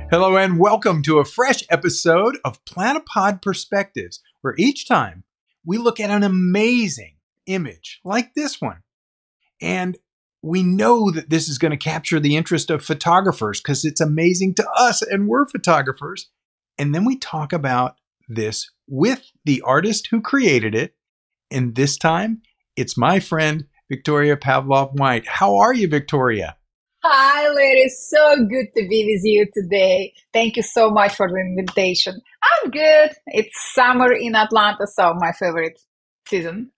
Hello and welcome to a fresh episode of Platypod Perspectives, where each time we look at an amazing image like this one. And we know that this is going to capture the interest of photographers because it's amazing to us and we're photographers. And then we talk about this with the artist who created it. And this time it's my friend, Victoria Pavlov White. How are you, Victoria? Hi, Larry. So good to be with you today. Thank you so much for the invitation. I'm good. It's summer in Atlanta, so my favorite season.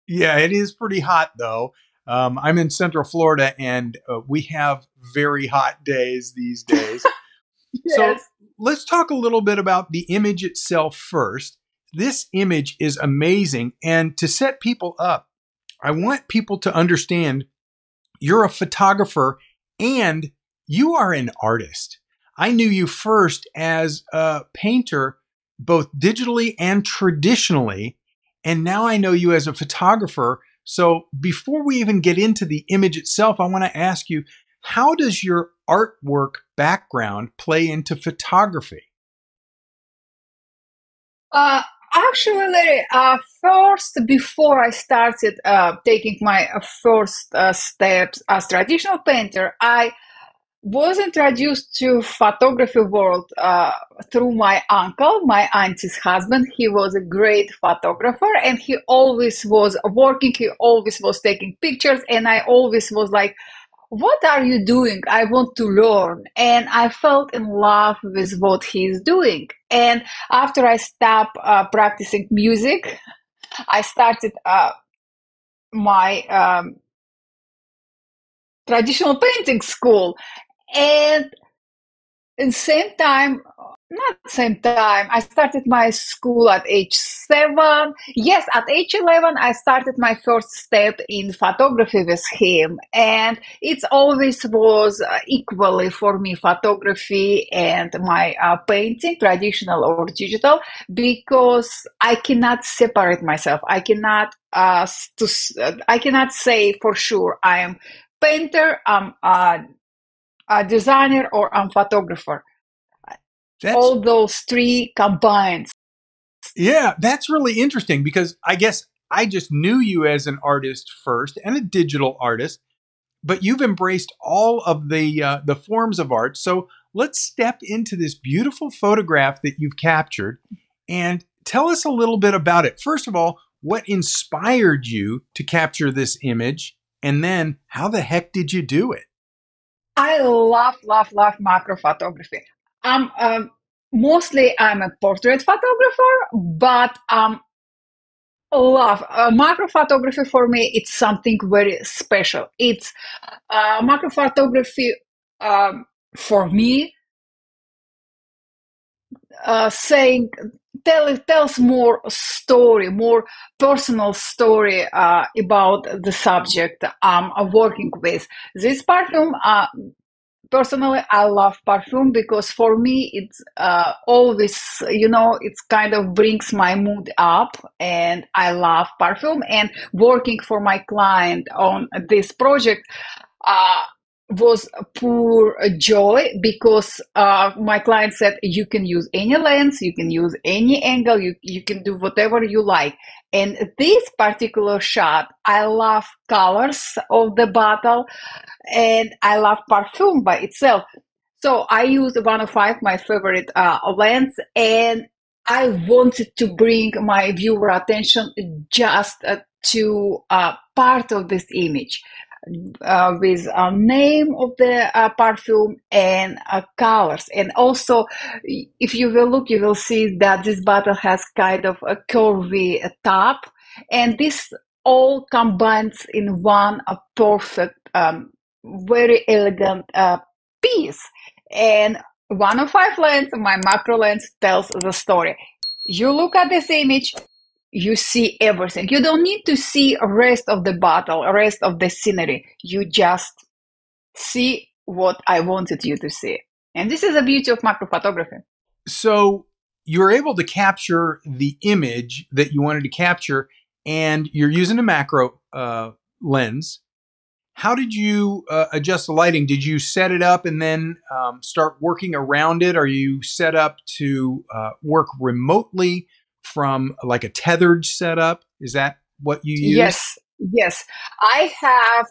Yeah, it is pretty hot though. I'm in Central Florida and we have very hot days these days. So Yes. let's talk a little bit about the image itself first. This image is amazing. And to set people up, I want people to understand you're a photographer and you are an artist. I knew you first as a painter, both digitally and traditionally. And now I know you as a photographer. So before we even get into the image itself, I want to ask you, how does your artwork background play into photography? Uh, Actually, Larry, first, before I started taking my first steps as traditional painter, I was introduced to photography world through my uncle, my auntie's husband. He was a great photographer and he always was working, he always was taking pictures, and I always was like, what are you doing? I want to learn. And I felt in love with what he's doing. And after I stopped practicing music, I started my traditional painting school. And in same time, not same time, I started my school at age 7. Yes, at age 11 I started my first step in photography with him, and it always was equally for me, photography and my painting, traditional or digital, because I cannot separate myself. I cannot say for sure I am painter, I'm a designer, or I'm photographer. That's, All those three combined. yeah, that's really interesting because I guess I just knew you as an artist first and a digital artist, but you've embraced all of the forms of art. So let's step into this beautiful photograph that you've captured and tell us a little bit about it. First of all, what inspired you to capture this image? And then how the heck did you do it? I love macro photography. Mostly I'm a portrait photographer, but love macro photography. For me, it's something very special. It's macro photography, for me, saying tells more story, more personal story about the subject I'm working with. This perfume, personally, I love perfume because for me it's always, it's kind of brings my mood up, and I love perfume. And working for my client on this project uh, was pure joy, because my client said you can use any lens, you can use any angle, you can do whatever you like. And this particular shot, I love colors of the bottle, and I love perfume by itself. So I use 105, my favorite lens, and I wanted to bring my viewer attention just to part of this image, with a name of the perfume and colors. And also, if you will look, you will see that this bottle has kind of a curvy top, and this all combines in one perfect, very elegant piece. And 105 lens, my macro lens, tells the story. You look at this image, you see everything. You don't need to see the rest of the bottle, rest of the scenery. You just see what I wanted you to see. And this is the beauty of macro photography. So you're able to capture the image that you wanted to capture, and you're using a macro lens. how did you adjust the lighting? Did you set it up and then start working around it? Are you set up to work remotely from like a tethered setup? Is that what you use? Yes. I have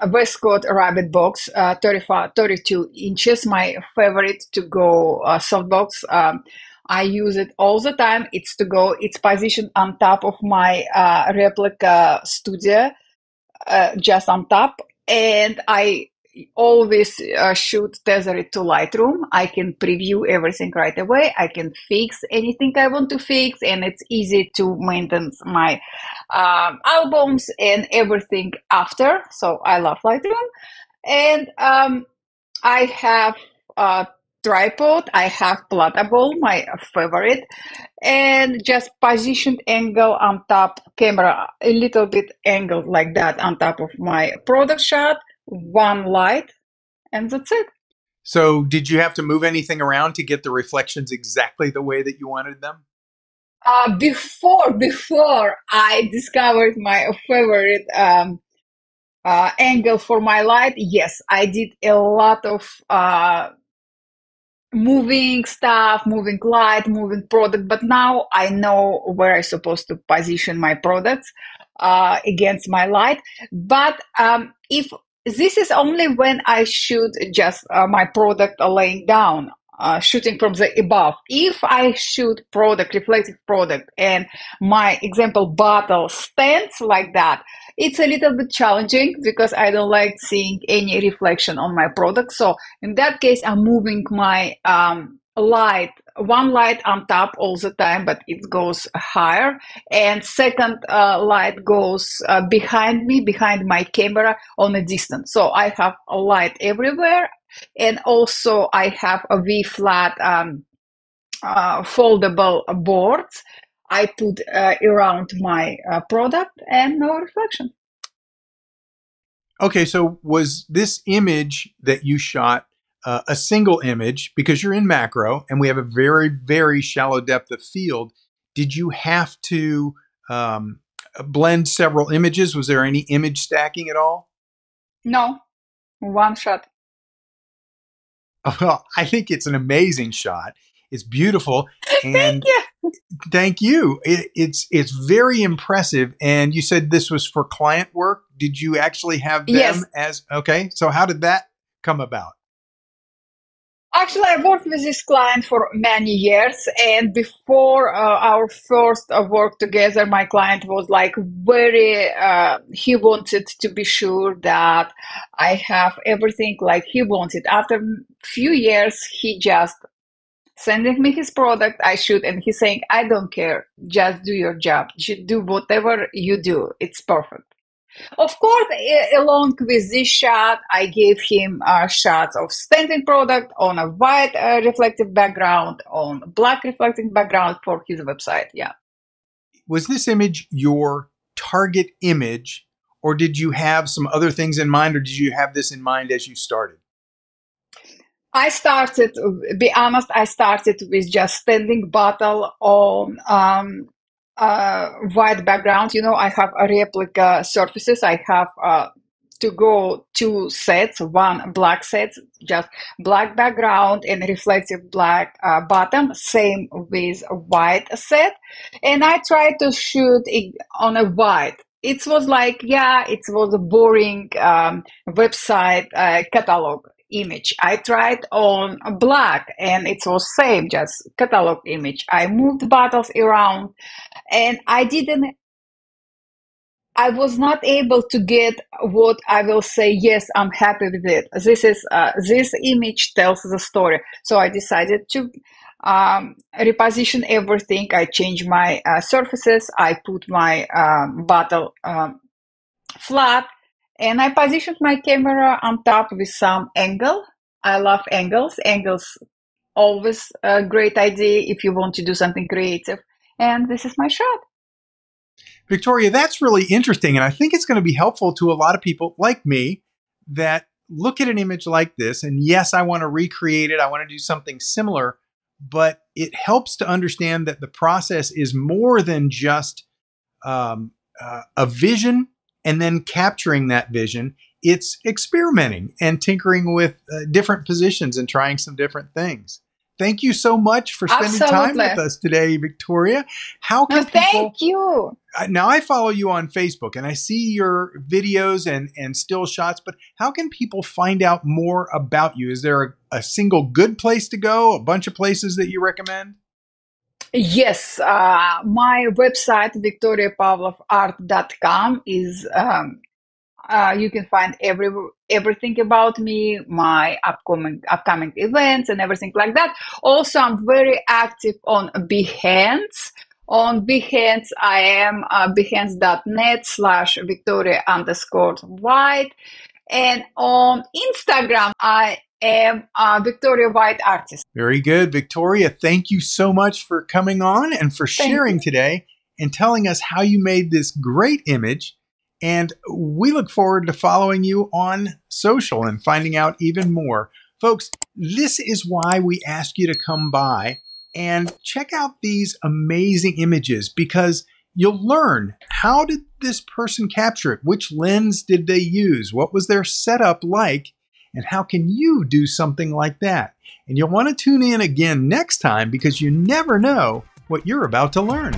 a Westcott Rabbit box, 35, 32 inches, my favorite to go softbox. I use it all the time. It's to go. It's positioned on top of my replica studio, just on top. And I always should tether it to Lightroom. I can preview everything right away. I can fix anything I want to fix, and it's easy to maintain my albums and everything after. So I love Lightroom. And I have a tripod. I have Platypod, my favorite, and just positioned angle on top camera, a little bit angled like that on top of my product shot, one light, and that's it. So did you have to move anything around to get the reflections exactly the way that you wanted them? Before I discovered my favorite angle for my light, yes, I did a lot of moving stuff, moving light, moving product, but now I know where I'm supposed to position my products against my light. But if this is only when I shoot just my product laying down, shooting from the above. If I shoot product, reflective product, and my example bottle stands like that, it's a little bit challenging because I don't like seeing any reflection on my product. So in that case, I'm moving my light, one light on top all the time, but it goes higher. And second light goes behind me, behind my camera on a distance. So I have a light everywhere. And also I have a V-flat foldable boards I put around my product, and no reflection. Okay, so was this image that you shot a single image because you're in macro and we have a very, very shallow depth of field? Did you have to blend several images? Was there any image stacking at all? No, one shot. Well, I think it's an amazing shot. It's beautiful, Thank and you. thank you. It's very impressive. And you said this was for client work. Did you actually have them Yes. as okay? So how did that come about? Actually, I worked with this client for many years, and before our first work together, my client was like very, he wanted to be sure that I have everything like he wanted. After a few years, he just sending me his product, I shoot, and he's saying, I don't care, just do your job. You do whatever you do, it's perfect. Of course, along with this shot, I gave him shots of standing product on a white reflective background, on black reflective background for his website. Yeah. Was this image your target image, or did you have some other things in mind, or did you have this in mind as you started? I started, be honest, I started with just standing bottle on white background. You know, I have a replica surfaces. I have to go two sets, one black set, just black background and reflective black bottom, same with a white set. And I tried to shoot it on a white. It was like, yeah, it was a boring website catalog image. I tried on black and it was same, just catalog image. I moved bottles around and I was not able to get what I will say, yes, I'm happy with it. This image tells the story. So I decided to reposition everything. I changed my surfaces. I put my bottle flat, and I positioned my camera on top with some angle. I love angles. Angles always a great idea if you want to do something creative. And this is my shot. Victoria, that's really interesting. And I think it's going to be helpful to a lot of people like me that look at an image like this. And yes, I want to recreate it. I want to do something similar, but it helps to understand that the process is more than just a vision and then capturing that vision. it's experimenting and tinkering with different positions and trying some different things. Thank you so much for spending time with us today, Victoria. How can people... Thank you. Now, I follow you on Facebook and I see your videos and still shots, but how can people find out more about you? Is there a single good place to go, a bunch of places that you recommend? Yes, my website, victoriapavlovart.com, is you can find everything about me, my upcoming events and everything like that. Also, I'm very active on Behance. On Behance, I am behance.net/Victoria_White. And on Instagram, I am Victoria White Artist. Very good. Victoria, thank you so much for coming on and for sharing today and telling us how you made this great image. And we look forward to following you on social and finding out even more. Folks, this is why we ask you to come by and check out these amazing images, because you'll learn, how did this person capture it? Which lens did they use? What was their setup like? And how can you do something like that? And you'll want to tune in again next time, because you never know what you're about to learn.